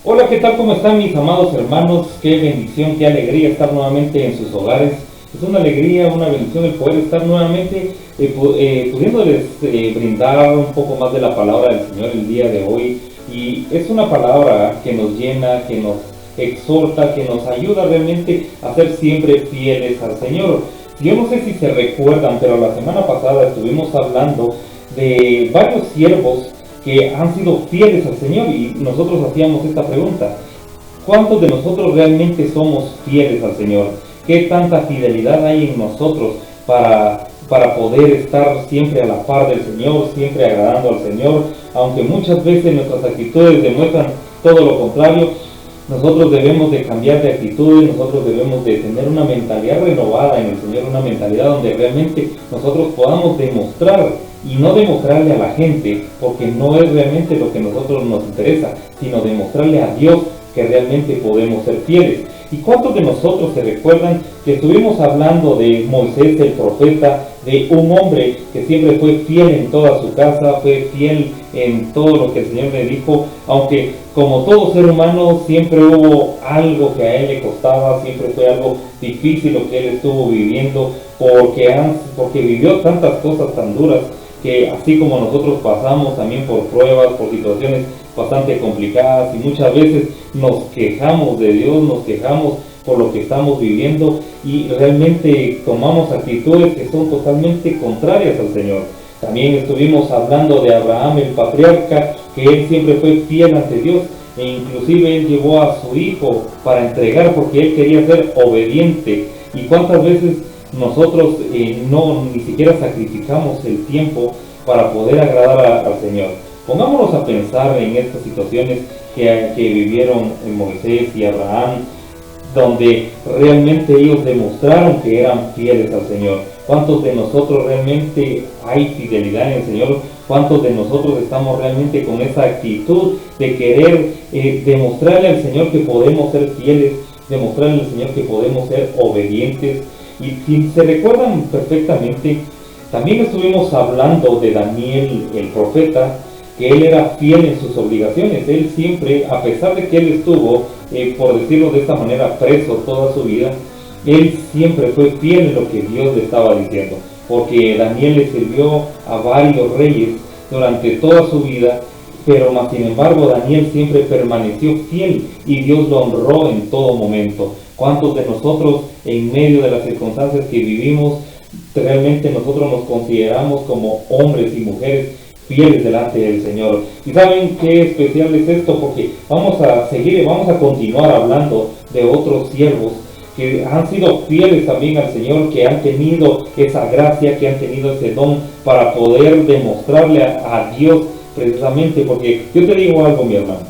Hola, ¿qué tal? ¿Cómo están mis amados hermanos? Qué bendición, qué alegría estar nuevamente en sus hogares. Es una alegría, una bendición el poder estar nuevamente pudiéndoles brindar un poco más de la palabra del Señor el día de hoy. Y es una palabra que nos llena, que nos exhorta, que nos ayuda realmente a ser siempre fieles al Señor. Yo no sé si se recuerdan, pero la semana pasada estuvimos hablando de varios siervos que han sido fieles al Señor y nosotros hacíamos esta pregunta: ¿cuántos de nosotros realmente somos fieles al Señor? ¿Qué tanta fidelidad hay en nosotros para poder estar siempre a la par del Señor, siempre agradando al Señor? Aunque muchas veces nuestras actitudes demuestran todo lo contrario, nosotros debemos de cambiar de actitudes, nosotros debemos de tener una mentalidad renovada en el Señor, una mentalidad donde realmente nosotros podamos demostrar y no demostrarle a la gente, porque no es realmente lo que a nosotros nos interesa, sino demostrarle a Dios que realmente podemos ser fieles. ¿Y cuántos de nosotros se recuerdan que estuvimos hablando de Moisés, el profeta, de un hombre que siempre fue fiel en toda su casa, fue fiel en todo lo que el Señor le dijo, aunque como todo ser humano siempre hubo algo que a él le costaba, siempre fue algo difícil lo que él estuvo viviendo, porque vivió tantas cosas tan duras, que así como nosotros pasamos también por pruebas, por situaciones bastante complicadas, y muchas veces nos quejamos de Dios, nos quejamos por lo que estamos viviendo y realmente tomamos actitudes que son totalmente contrarias al Señor. También estuvimos hablando de Abraham, el patriarca, que él siempre fue fiel ante Dios, e inclusive él llevó a su hijo para entregar porque él quería ser obediente. Y cuántas veces nosotros no ni siquiera sacrificamos el tiempo para poder agradar al Señor. Pongámonos a pensar en estas situaciones que vivieron Moisés y Abraham, donde realmente ellos demostraron que eran fieles al Señor. ¿Cuántos de nosotros realmente hay fidelidad en el Señor? ¿Cuántos de nosotros estamos realmente con esa actitud de querer demostrarle al Señor que podemos ser fieles, demostrarle al Señor que podemos ser obedientes? Y si se recuerdan perfectamente, también estuvimos hablando de Daniel, el profeta, que él era fiel en sus obligaciones. Él siempre, a pesar de que él estuvo, por decirlo de esta manera, preso toda su vida, él siempre fue fiel en lo que Dios le estaba diciendo, porque Daniel le sirvió a varios reyes durante toda su vida, pero más sin embargo Daniel siempre permaneció fiel y Dios lo honró en todo momento. ¿Cuántos de nosotros en medio de las circunstancias que vivimos, realmente nosotros nos consideramos como hombres y mujeres fieles delante del Señor? ¿Y saben qué especial es esto? Porque vamos a continuar hablando de otros siervos que han sido fieles también al Señor, que han tenido esa gracia, que han tenido ese don para poder demostrarle a Dios precisamente. Porque yo te digo algo, mi hermano,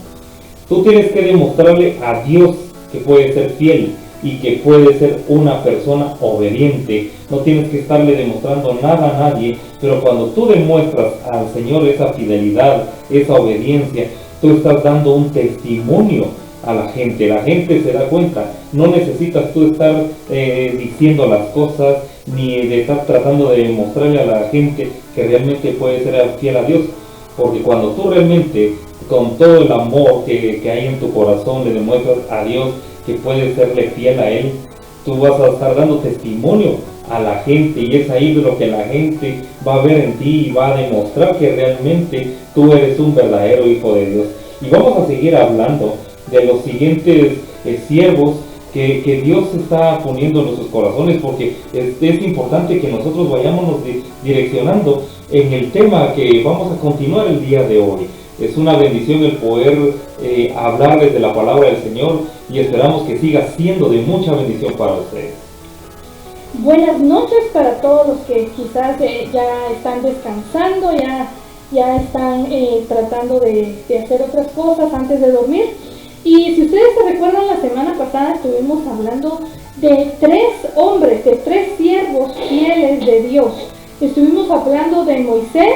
tú tienes que demostrarle a Dios que puede ser fiel y que puede ser una persona obediente. No tienes que estarle demostrando nada a nadie, pero cuando tú demuestras al Señor esa fidelidad, esa obediencia, tú estás dando un testimonio a la gente se da cuenta. No necesitas tú estar diciendo las cosas, ni de estar tratando de demostrarle a la gente que realmente puede ser fiel a Dios, porque cuando tú realmente, con todo el amor que hay en tu corazón, le demuestras a Dios que puedes serle fiel a Él, tú vas a estar dando testimonio a la gente, y es ahí de lo que la gente va a ver en ti y va a demostrar que realmente tú eres un verdadero hijo de Dios. Y vamos a seguir hablando de los siguientes siervos que Dios está poniendo en nuestros corazones, porque es importante que nosotros vayámonos direccionando en el tema que vamos a continuar el día de hoy. Es una bendición el poder hablarles de la palabra del Señor, y esperamos que siga siendo de mucha bendición para ustedes. Buenas noches para todos los que quizás ya están descansando, ya están tratando de hacer otras cosas antes de dormir. Y si ustedes se recuerdan, la semana pasada estuvimos hablando de 3 hombres, de 3 siervos fieles de Dios. Estuvimos hablando de Moisés,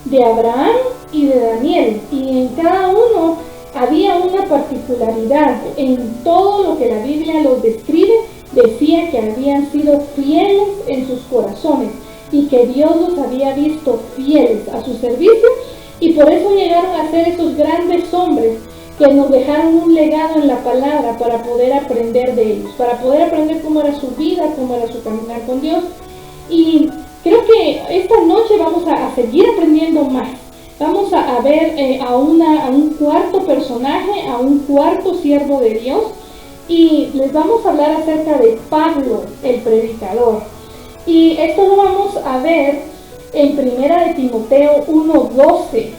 de Abraham y de Daniel, y en cada uno había una particularidad. En todo lo que la Biblia los describe, decía que habían sido fieles en sus corazones y que Dios los había visto fieles a su servicio, y por eso llegaron a ser esos grandes hombres que nos dejaron un legado en la palabra para poder aprender de ellos, para poder aprender cómo era su vida, cómo era su caminar con Dios. Y creo que esta noche vamos a seguir aprendiendo más. Vamos a ver a un cuarto personaje, a un cuarto siervo de Dios, y les vamos a hablar acerca de Pablo, el predicador. Y esto lo vamos a ver en 1 de Timoteo 1:12.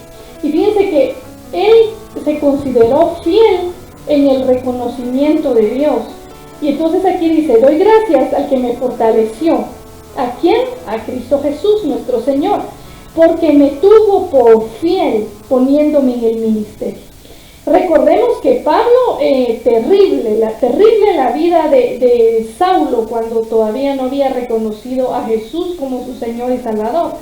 Y fíjense que él se consideró fiel en el reconocimiento de Dios. Y entonces aquí dice: doy gracias al que me fortaleció. ¿A quién? A Cristo Jesús, nuestro Señor, porque me tuvo por fiel poniéndome en el ministerio. Recordemos que Pablo, terrible la vida de Saulo cuando todavía no había reconocido a Jesús como su Señor y Salvador.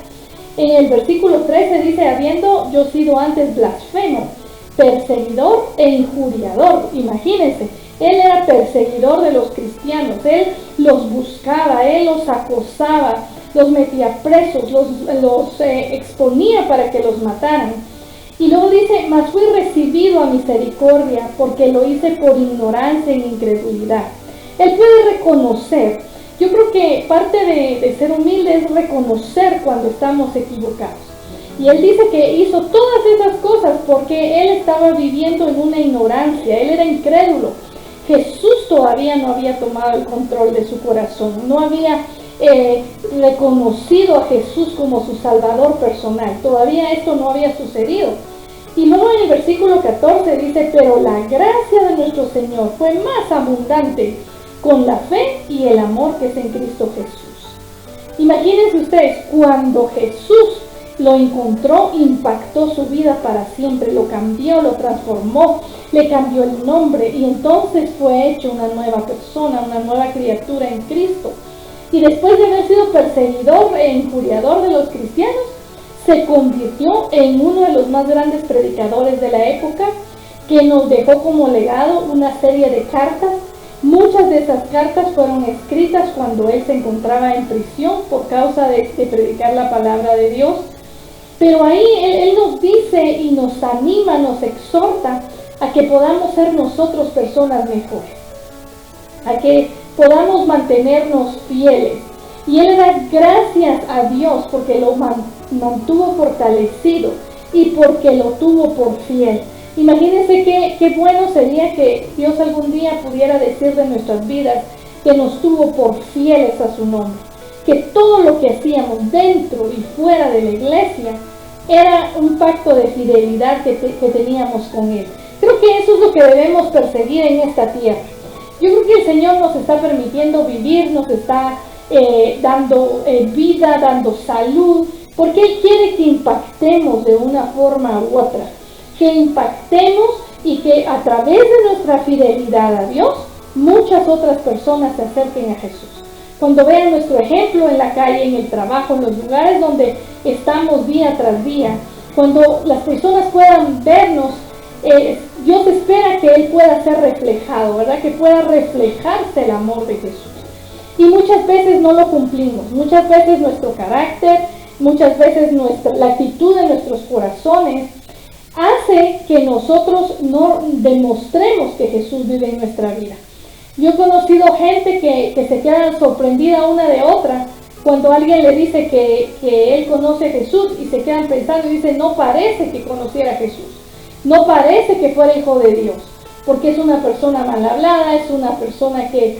En el versículo 13 dice: habiendo yo sido antes blasfemo, perseguidor e injuriador. Imagínense, él era perseguidor de los cristianos, él los buscaba, él los acosaba, los metía presos, los exponía para que los mataran. Y luego dice: mas fui recibido a misericordia, porque lo hice por ignorancia e incredulidad. Él puede reconocer. Yo creo que parte de ser humilde es reconocer cuando estamos equivocados. Y él dice que hizo todas esas cosas porque él estaba viviendo en una ignorancia, él era incrédulo. Jesús todavía no había tomado el control de su corazón, no había reconocido a Jesús como su Salvador personal, todavía esto no había sucedido. Y luego en el versículo 14 dice: pero la gracia de nuestro Señor fue más abundante con la fe y el amor que es en Cristo Jesús. Imagínense ustedes, cuando Jesús lo encontró, impactó su vida para siempre, lo cambió, lo transformó, le cambió el nombre, y entonces fue hecho una nueva persona, una nueva criatura en Cristo. Y después de haber sido perseguidor e injuriador de los cristianos, se convirtió en uno de los más grandes predicadores de la época, que nos dejó como legado una serie de cartas. Muchas de esas cartas fueron escritas cuando él se encontraba en prisión por causa de predicar la palabra de Dios. Pero ahí él nos dice y nos anima, nos exhorta a que podamos ser nosotros personas mejores, a que podamos mantenernos fieles. Y él da gracias a Dios porque lo mantuvo fortalecido y porque lo tuvo por fiel. Imagínense qué bueno sería que Dios algún día pudiera decir de nuestras vidas que nos tuvo por fieles a su nombre, que todo lo que hacíamos dentro y fuera de la iglesia era un pacto de fidelidad que teníamos con Él. Creo que eso es lo que debemos perseguir en esta tierra. Yo creo que el Señor nos está permitiendo vivir, nos está dando vida, dando salud, porque Él quiere que impactemos de una forma u otra, que impactemos y que a través de nuestra fidelidad a Dios, muchas otras personas se acerquen a Jesús. Cuando vean nuestro ejemplo en la calle, en el trabajo, en los lugares donde estamos día tras día, cuando las personas puedan vernos, Dios espera que Él pueda ser reflejado, ¿verdad? Que pueda reflejarse el amor de Jesús. Y muchas veces no lo cumplimos, muchas veces nuestro carácter, muchas veces la actitud de nuestros corazones hace que nosotros no demostremos que Jesús vive en nuestra vida. Yo he conocido gente que se queda sorprendida una de otra cuando alguien le dice que él conoce a Jesús, y se quedan pensando y dicen: no parece que conociera a Jesús, no parece que fuera hijo de Dios, porque es una persona mal hablada, es una persona que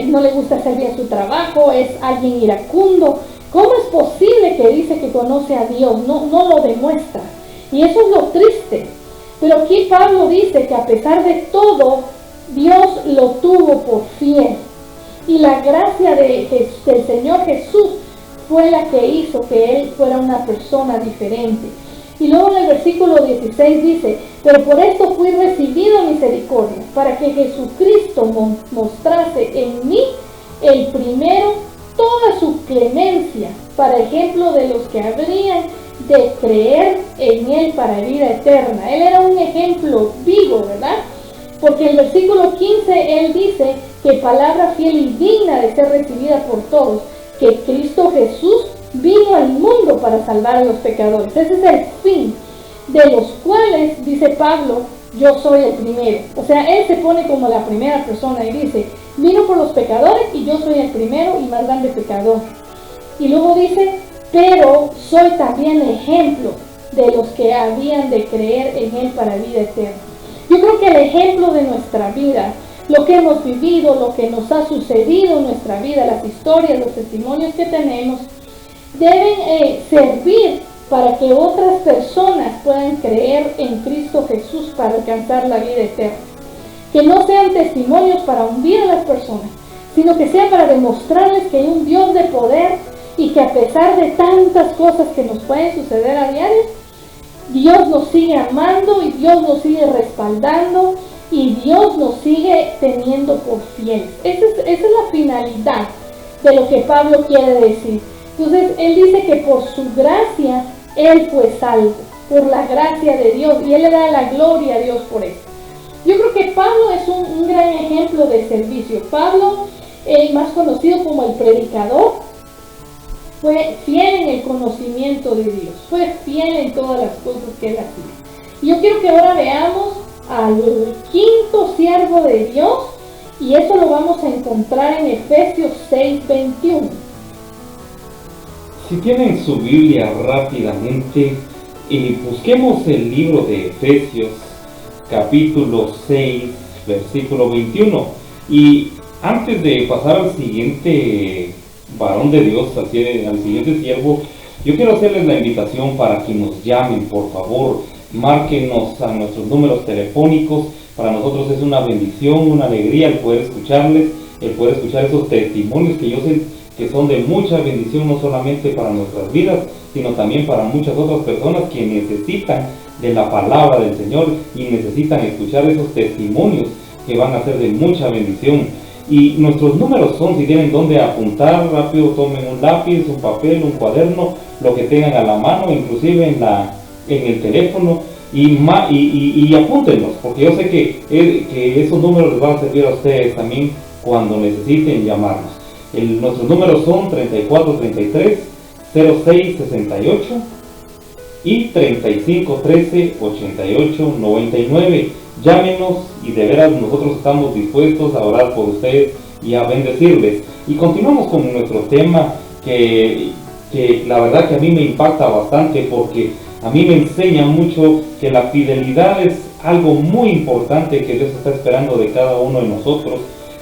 no le gusta hacer bien su trabajo, es alguien iracundo. ¿Cómo es posible que dice que conoce a Dios? No lo demuestra. Y eso es lo triste. Pero aquí Pablo dice que a pesar de todo, Dios lo tuvo por fiel. Y la gracia del Señor Jesús fue la que hizo que él fuera una persona diferente. Y luego en el versículo 16 dice: pero por esto fui recibido misericordia, para que Jesucristo mostrase en mí el primero toda su clemencia, para ejemplo de los que habrían de creer en Él para vida eterna. Él era un ejemplo vivo, ¿verdad? Porque en el versículo 15 Él dice que palabra fiel y digna de ser recibida por todos, que Cristo Jesús vino al mundo para salvar a los pecadores. Ese es el fin, de los cuales, dice Pablo, yo soy el primero. O sea, él se pone como la primera persona y dice, vino por los pecadores y yo soy el primero y más grande pecador. Y luego dice, pero soy también ejemplo de los que habían de creer en él para vida eterna. Yo creo que el ejemplo de nuestra vida, lo que hemos vivido, lo que nos ha sucedido en nuestra vida, las historias, los testimonios que tenemos, deben servir para que otras personas puedan creer en Cristo Jesús para alcanzar la vida eterna. Que no sean testimonios para hundir a las personas, sino que sea para demostrarles que hay un Dios de poder y que a pesar de tantas cosas que nos pueden suceder a diario, Dios nos sigue amando y Dios nos sigue respaldando y Dios nos sigue teniendo por fieles. Esa es la finalidad de lo que Pablo quiere decir. Entonces, él dice que por su gracia, él fue salvo, por la gracia de Dios, y él le da la gloria a Dios por eso. Yo creo que Pablo es un gran ejemplo de servicio. Pablo, más conocido como el predicador, fue fiel en el conocimiento de Dios, fue fiel en todas las cosas que él hacía. Y yo quiero que ahora veamos al quinto siervo de Dios, y eso lo vamos a encontrar en Efesios 6:21. Si tienen su Biblia rápidamente, busquemos el libro de Efesios, capítulo 6, versículo 21. Y antes de pasar al siguiente varón de Dios, al siguiente siervo, yo quiero hacerles la invitación para que nos llamen, por favor. Márquenos a nuestros números telefónicos. Para nosotros es una bendición, una alegría el poder escucharles, el poder escuchar esos testimonios que yo sé que son de mucha bendición, no solamente para nuestras vidas, sino también para muchas otras personas que necesitan de la palabra del Señor y necesitan escuchar esos testimonios que van a ser de mucha bendición. Y nuestros números son, si tienen donde apuntar, rápido tomen un lápiz, un papel, un cuaderno, lo que tengan a la mano, inclusive en el teléfono, y apúntenlos, porque yo sé que esos números les van a servir a ustedes también cuando necesiten llamarnos. Nuestros números son 3433 0668 y 3513 8899. Llámenos y de veras nosotros estamos dispuestos a orar por ustedes y a bendecirles. Y continuamos con nuestro tema que la verdad que a mí me impacta bastante, porque a mí me enseña mucho que la fidelidad es algo muy importante que Dios está esperando de cada uno de nosotros,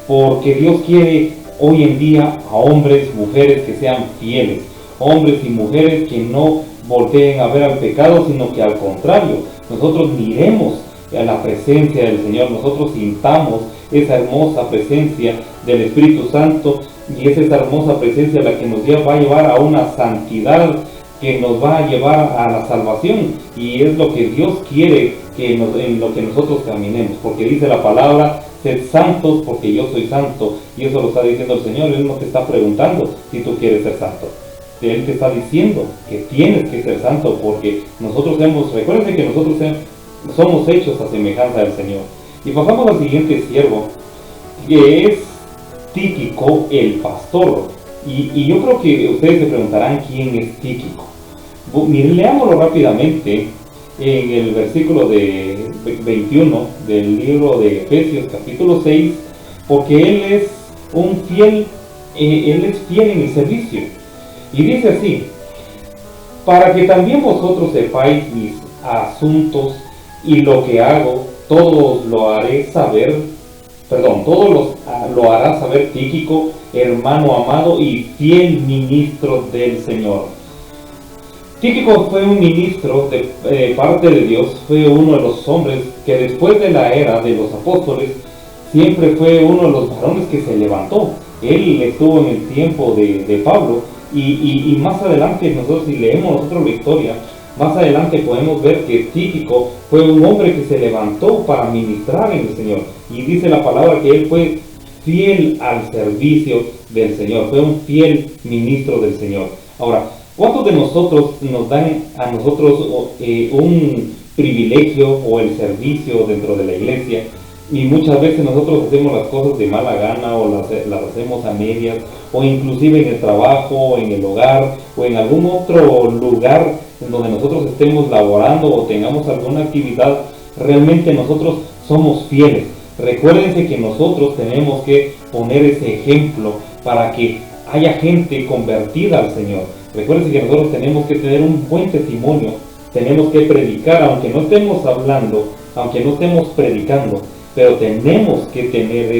porque Dios quiere hoy en día a hombres, mujeres que sean fieles, hombres y mujeres que no volteen a ver al pecado, sino que al contrario, nosotros miremos a la presencia del Señor, nosotros sintamos esa hermosa presencia del Espíritu Santo, y es esa hermosa presencia la que nos va a llevar a una santidad, que nos va a llevar a la salvación, y es lo que Dios quiere en lo que nosotros caminemos, porque dice la palabra: sed santos porque yo soy santo, y eso lo está diciendo el Señor. Él no te está preguntando si tú quieres ser santo, Él te está diciendo que tienes que ser santo, porque recuerden que nosotros somos hechos a semejanza del Señor. Y pasamos al siguiente siervo, que es Tíquico, el pastor. Y yo creo que ustedes se preguntarán quién es Tíquico. Miren, leámoslo rápidamente en el versículo de 21 del libro de Efesios capítulo 6, porque él es fiel en el servicio. Y dice así: para que también vosotros sepáis mis asuntos y lo que hago, todo lo hará saber Tíquico, hermano amado y fiel ministro del Señor. Tíquico fue un ministro de parte de Dios, fue uno de los hombres que después de la era de los apóstoles siempre fue uno de los varones que se levantó. Él estuvo en el tiempo de Pablo, y más adelante nosotros, si leemos nosotros la historia, más adelante podemos ver que Tíquico fue un hombre que se levantó para ministrar en el Señor, y dice la palabra que él fue fiel al servicio del Señor, fue un fiel ministro del Señor. Ahora, ¿cuántos de nosotros nos dan a nosotros un privilegio o el servicio dentro de la iglesia? Y muchas veces nosotros hacemos las cosas de mala gana, o las hacemos a medias, o inclusive en el trabajo, o en el hogar, o en algún otro lugar en donde nosotros estemos laborando o tengamos alguna actividad, realmente nosotros somos fieles. Recuérdense que nosotros tenemos que poner ese ejemplo para que haya gente convertida al Señor. Recuérdense que nosotros tenemos que tener un buen testimonio, tenemos que predicar, aunque no estemos hablando, aunque no estemos predicando, pero tenemos que tener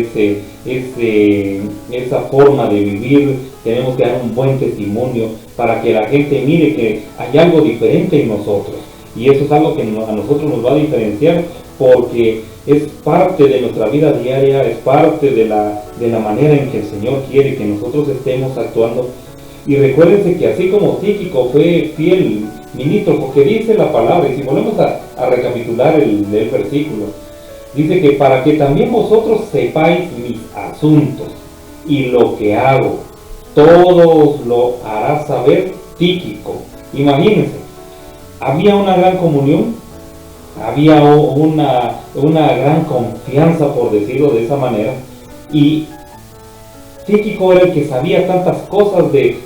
esa forma de vivir, tenemos que dar un buen testimonio para que la gente mire que hay algo diferente en nosotros. Y eso es algo que a nosotros nos va a diferenciar, porque es parte de nuestra vida diaria, es parte de la manera en que el Señor quiere que nosotros estemos actuando. Y recuérdense que así como Tíquico fue fiel ministro, porque dice la palabra, y si volvemos a recapitular el versículo, dice que para que también vosotros sepáis mis asuntos y lo que hago, todos lo hará saber Tíquico. Imagínense, había una gran comunión, había una gran confianza, por decirlo de esa manera, y Tíquico era el que sabía tantas cosas de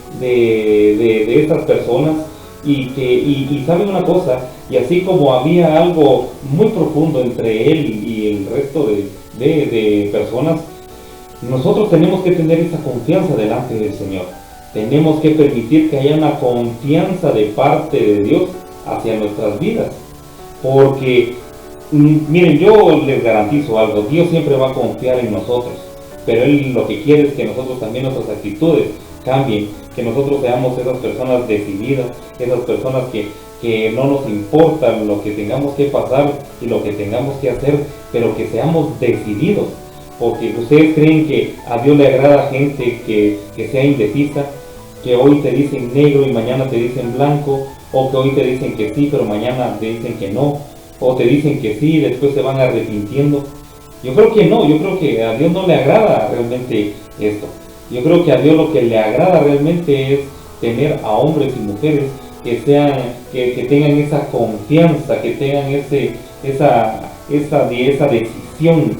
estas personas, y saben una cosa, y así como había algo muy profundo entre él y el resto de personas, nosotros tenemos que tener esa confianza delante del Señor. Tenemos que permitir que haya una confianza de parte de Dios hacia nuestras vidas, porque miren, yo les garantizo algo, Dios siempre va a confiar en nosotros, pero Él lo que quiere es que nosotros también nuestras actitudes cambien, que nosotros seamos esas personas decididas, esas personas que no nos importa lo que tengamos que pasar y lo que tengamos que hacer, pero que seamos decididos, porque ustedes creen que a Dios le agrada gente que sea indecisa, que hoy te dicen negro y mañana te dicen blanco, o que hoy te dicen que sí, pero mañana te dicen que no, o te dicen que sí y después se van arrepintiendo. Yo creo que no, yo creo que a Dios no le agrada realmente esto. Yo creo que a Dios lo que le agrada realmente es tener a hombres y mujeres que tengan esa confianza, que tengan esa decisión.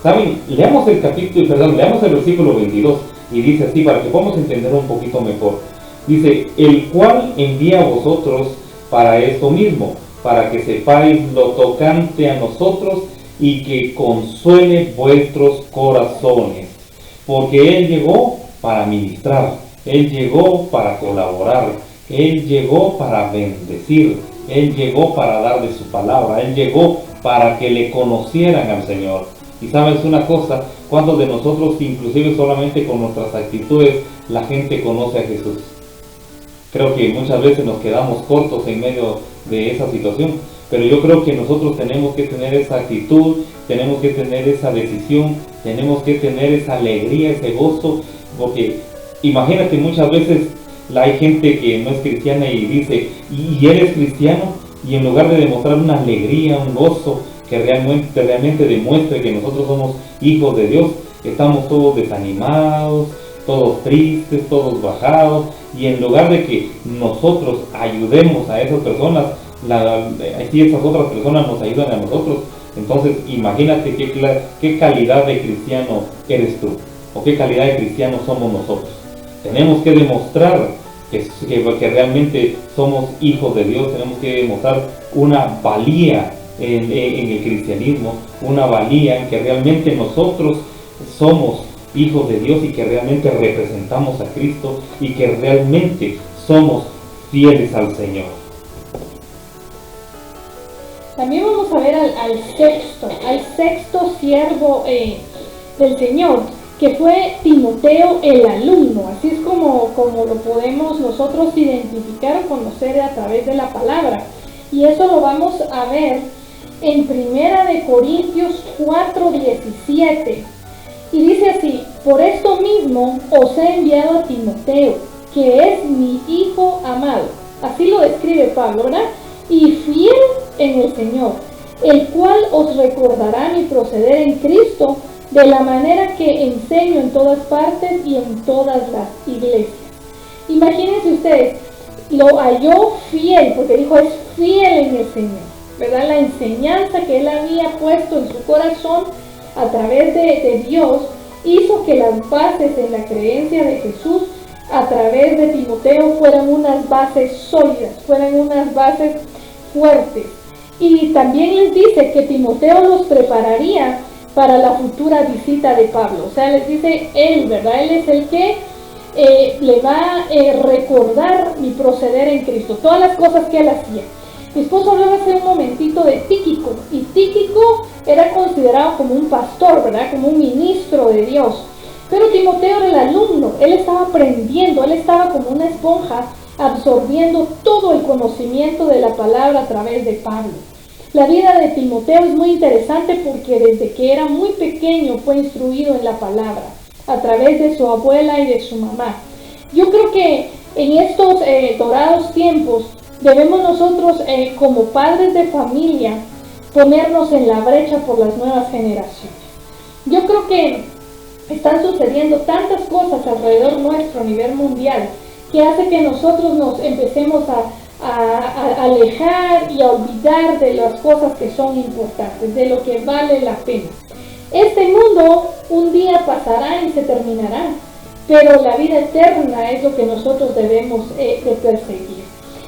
¿Saben? Leamos el versículo 22 y dice así, para que podamos entender un poquito mejor. Dice, el cual envía a vosotros para esto mismo, para que sepáis lo tocante a nosotros y que consuele vuestros corazones. Porque Él llegó para ministrar, Él llegó para colaborar, Él llegó para bendecir, Él llegó para dar de su palabra, Él llegó para que le conocieran al Señor. Y sabes una cosa, ¿cuántos de nosotros, inclusive solamente con nuestras actitudes, la gente conoce a Jesús? Creo que muchas veces nos quedamos cortos en medio de esa situación, pero yo creo que nosotros tenemos que tener esa actitud, tenemos que tener esa decisión, tenemos que tener esa alegría, ese gozo, porque imagínate, muchas veces hay gente que no es cristiana y dice, y eres cristiano, y en lugar de demostrar una alegría, un gozo que realmente demuestre que nosotros somos hijos de Dios, estamos todos desanimados, todos tristes, todos bajados, y en lugar de que nosotros ayudemos a esas personas, si esas otras personas nos ayudan a nosotros, entonces imagínate qué calidad de cristiano eres tú, o qué calidad de cristiano somos nosotros. Tenemos que demostrar que realmente somos hijos de Dios, tenemos que demostrar una valía en el cristianismo, una valía en que realmente nosotros somos hijos de Dios y que realmente representamos a Cristo y que realmente somos fieles al Señor. También vamos a ver al sexto siervo del Señor, que fue Timoteo el alumno. Así es como lo podemos nosotros identificar o conocer a través de la palabra. Y eso lo vamos a ver en 1 Corintios 4:17. Y dice así: por esto mismo os he enviado a Timoteo, que es mi hijo amado. Así lo describe Pablo, ¿verdad? Y fiel en el Señor, el cual os recordará mi proceder en Cristo, de la manera que enseño en todas partes y en todas las iglesias. Imagínense ustedes, lo halló fiel, porque dijo es fiel en el Señor, ¿verdad? La enseñanza que él había puesto en su corazón a través de Dios hizo que las bases en la creencia de Jesús a través de Timoteo fueran unas bases sólidas, fueran unas bases fuertes. Y también les dice que Timoteo los prepararía para la futura visita de Pablo. O sea, les dice él, ¿verdad? Él es el que le va a recordar mi proceder en Cristo, todas las cosas que él hacía. Mi esposo hablaba hace un momentito de Tíquico, y Tíquico era considerado como un pastor, ¿verdad? Como un ministro de Dios. Pero Timoteo era el alumno, él estaba aprendiendo, él estaba como una esponja absorbiendo todo el conocimiento de la palabra a través de Pablo. La vida de Timoteo es muy interesante porque desde que era muy pequeño fue instruido en la palabra a través de su abuela y de su mamá. Yo creo que en estos dorados tiempos debemos nosotros como padres de familia ponernos en la brecha por las nuevas generaciones. Yo creo que están sucediendo tantas cosas alrededor nuestro a nivel mundial que hace que nosotros nos empecemos a alejar y a olvidar de las cosas que son importantes, de lo que vale la pena. Este mundo un día pasará y se terminará, pero la vida eterna es lo que nosotros debemos de perseguir.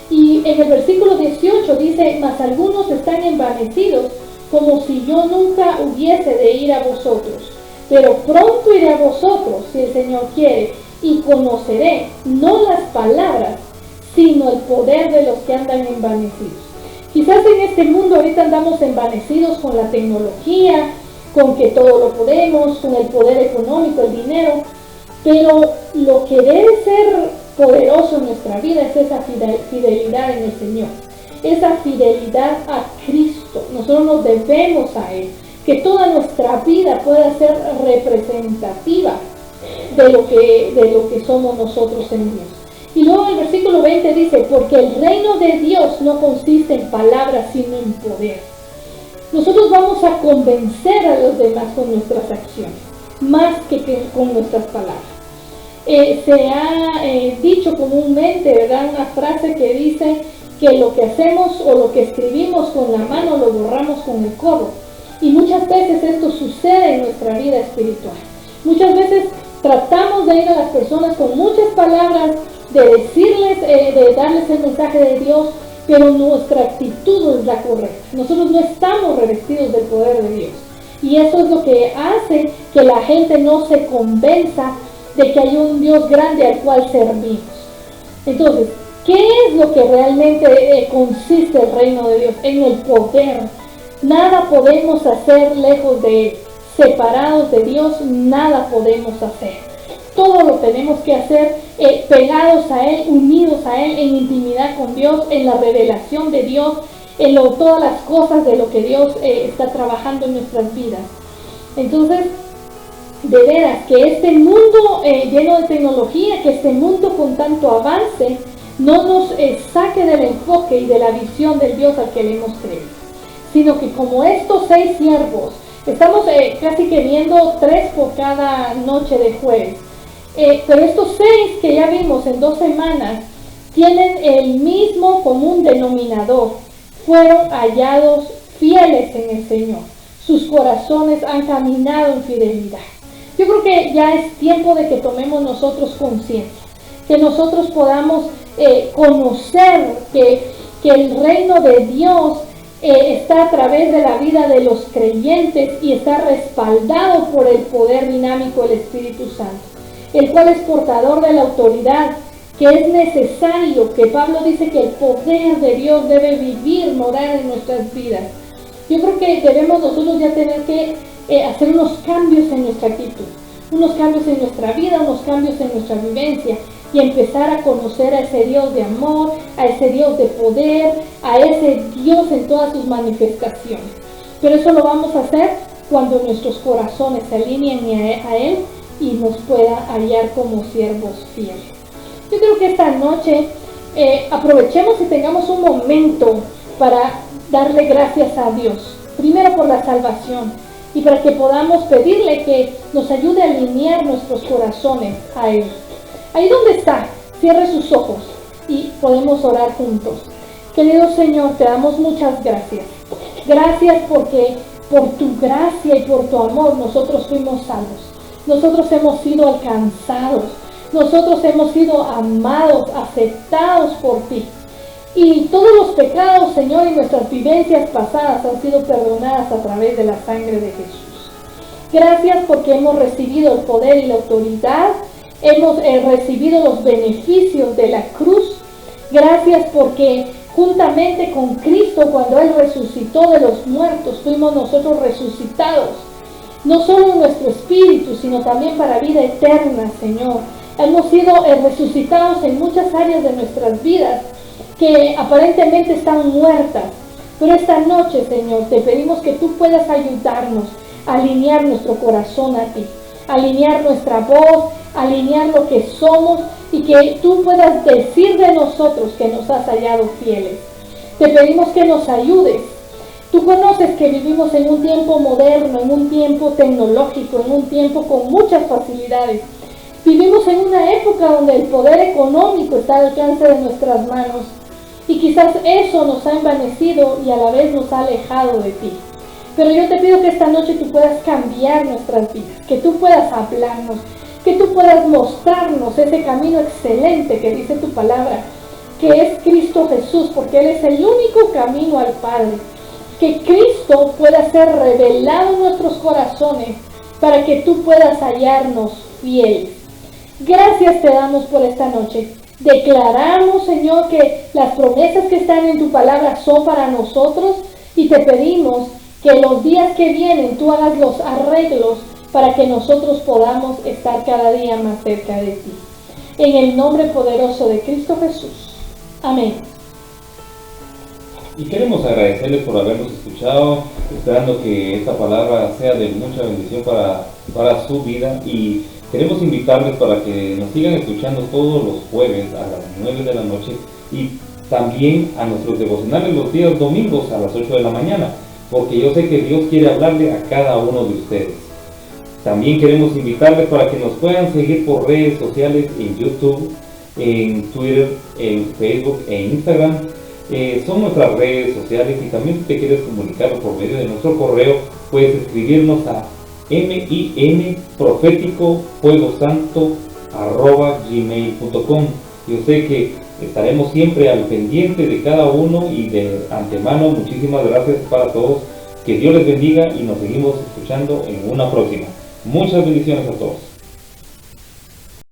Y en el versículo 18 dice: mas algunos están envanecidos, como si yo nunca hubiese de ir a vosotros. Pero pronto iré a vosotros, si el Señor quiere, y conoceré no las palabras, sino el poder de los que andan envanecidos. Quizás en este mundo ahorita andamos envanecidos con la tecnología, con que todo lo podemos, con el poder económico, el dinero, pero lo que debe ser poderoso en nuestra vida es esa fidelidad en el Señor, esa fidelidad a Cristo. Nosotros nos debemos a Él, que toda nuestra vida pueda ser representativa de lo que somos nosotros en Dios. Y luego el versículo 20 dice: porque el reino de Dios no consiste en palabras, sino en poder. Nosotros vamos a convencer a los demás con nuestras acciones, más que con nuestras palabras. Se ha dicho comúnmente, ¿verdad?, una frase que dice que lo que hacemos o lo que escribimos con la mano lo borramos con el codo. Y muchas veces esto sucede en nuestra vida espiritual. Muchas veces tratamos de ir a las personas con muchas palabras, de decirles, de darles el mensaje de Dios, pero nuestra actitud no es la correcta. Nosotros no estamos revestidos del poder de Dios. Y eso es lo que hace que la gente no se convenza de que hay un Dios grande al cual servimos. Entonces, ¿qué es lo que realmente consiste el reino de Dios? En el poder. Nada podemos hacer lejos de Él. Separados de Dios, nada podemos hacer. Todo lo tenemos que hacer pegados a Él, unidos a Él, en intimidad con Dios, en la revelación de Dios, en todas las cosas de lo que Dios está trabajando en nuestras vidas. Entonces, de veras, que este mundo lleno de tecnología, que este mundo con tanto avance, no nos saque del enfoque y de la visión del Dios al que le hemos creído, sino que como estos 6 siervos, estamos casi que viendo 3 por cada noche de jueves, pero estos 6 que ya vimos en 2 semanas tienen el mismo común denominador: fueron hallados fieles en el Señor, sus corazones han caminado en fidelidad. Yo creo que ya es tiempo de que tomemos nosotros conciencia, que nosotros podamos conocer que el reino de Dios está a través de la vida de los creyentes y está respaldado por el poder dinámico del Espíritu Santo, el cual es portador de la autoridad que es necesario, que Pablo dice que el poder de Dios debe vivir, morar en nuestras vidas. Yo creo que debemos nosotros ya tener que hacer unos cambios en nuestra actitud, unos cambios en nuestra vida, unos cambios en nuestra vivencia, y empezar a conocer a ese Dios de amor, a ese Dios de poder, a ese Dios en todas sus manifestaciones. Pero eso lo vamos a hacer cuando nuestros corazones se alineen a Él y nos pueda hallar como siervos fieles. Yo creo que esta noche aprovechemos y tengamos un momento para darle gracias a Dios, primero por la salvación, y para que podamos pedirle que nos ayude a alinear nuestros corazones a Él. Ahí donde está, cierre sus ojos y podemos orar juntos. Querido Señor, te damos muchas gracias. Gracias porque por tu gracia y por tu amor nosotros fuimos salvos. Nosotros hemos sido alcanzados. Nosotros hemos sido amados, aceptados por ti. Y todos los pecados, Señor, y nuestras vivencias pasadas han sido perdonadas a través de la sangre de Jesús. Gracias porque hemos recibido el poder y la autoridad, hemos recibido los beneficios de la cruz. Gracias porque juntamente con Cristo, cuando Él resucitó de los muertos, fuimos nosotros resucitados. No solo en nuestro espíritu, sino también para vida eterna, Señor. Hemos sido resucitados en muchas áreas de nuestras vidas que aparentemente están muertas. Pero esta noche, Señor, te pedimos que tú puedas ayudarnos a alinear nuestro corazón a ti, alinear nuestra voz, alinear lo que somos y que tú puedas decir de nosotros que nos has hallado fieles. Te pedimos que nos ayudes. Tú conoces que vivimos en un tiempo moderno, en un tiempo tecnológico, en un tiempo con muchas facilidades. Vivimos en una época donde el poder económico está al alcance de nuestras manos y quizás eso nos ha envanecido y a la vez nos ha alejado de ti. Pero yo te pido que esta noche tú puedas cambiar nuestras vidas, que tú puedas hablarnos, que tú puedas mostrarnos ese camino excelente que dice tu palabra, que es Cristo Jesús, porque Él es el único camino al Padre. Que Cristo pueda ser revelado en nuestros corazones para que tú puedas hallarnos fieles. Gracias te damos por esta noche. Declaramos, Señor, que las promesas que están en tu palabra son para nosotros y te pedimos que los días que vienen tú hagas los arreglos para que nosotros podamos estar cada día más cerca de ti. En el nombre poderoso de Cristo Jesús. Amén. Y queremos agradecerles por habernos escuchado, esperando que esta palabra sea de mucha bendición para su vida, y queremos invitarles para que nos sigan escuchando todos los jueves a las 9 de la noche y también a nuestros devocionales los días domingos a las 8 de la mañana, porque yo sé que Dios quiere hablarle a cada uno de ustedes. También queremos invitarles para que nos puedan seguir por redes sociales en YouTube, en Twitter, en Facebook e Instagram. Son nuestras redes sociales, y también si te quieres comunicar por medio de nuestro correo, puedes escribirnos a minprofeticofuegosanto@gmail.com. Yo sé que estaremos siempre al pendiente de cada uno, y de antemano muchísimas gracias para todos. Que Dios les bendiga y nos seguimos escuchando en una próxima. Muchas bendiciones a todos.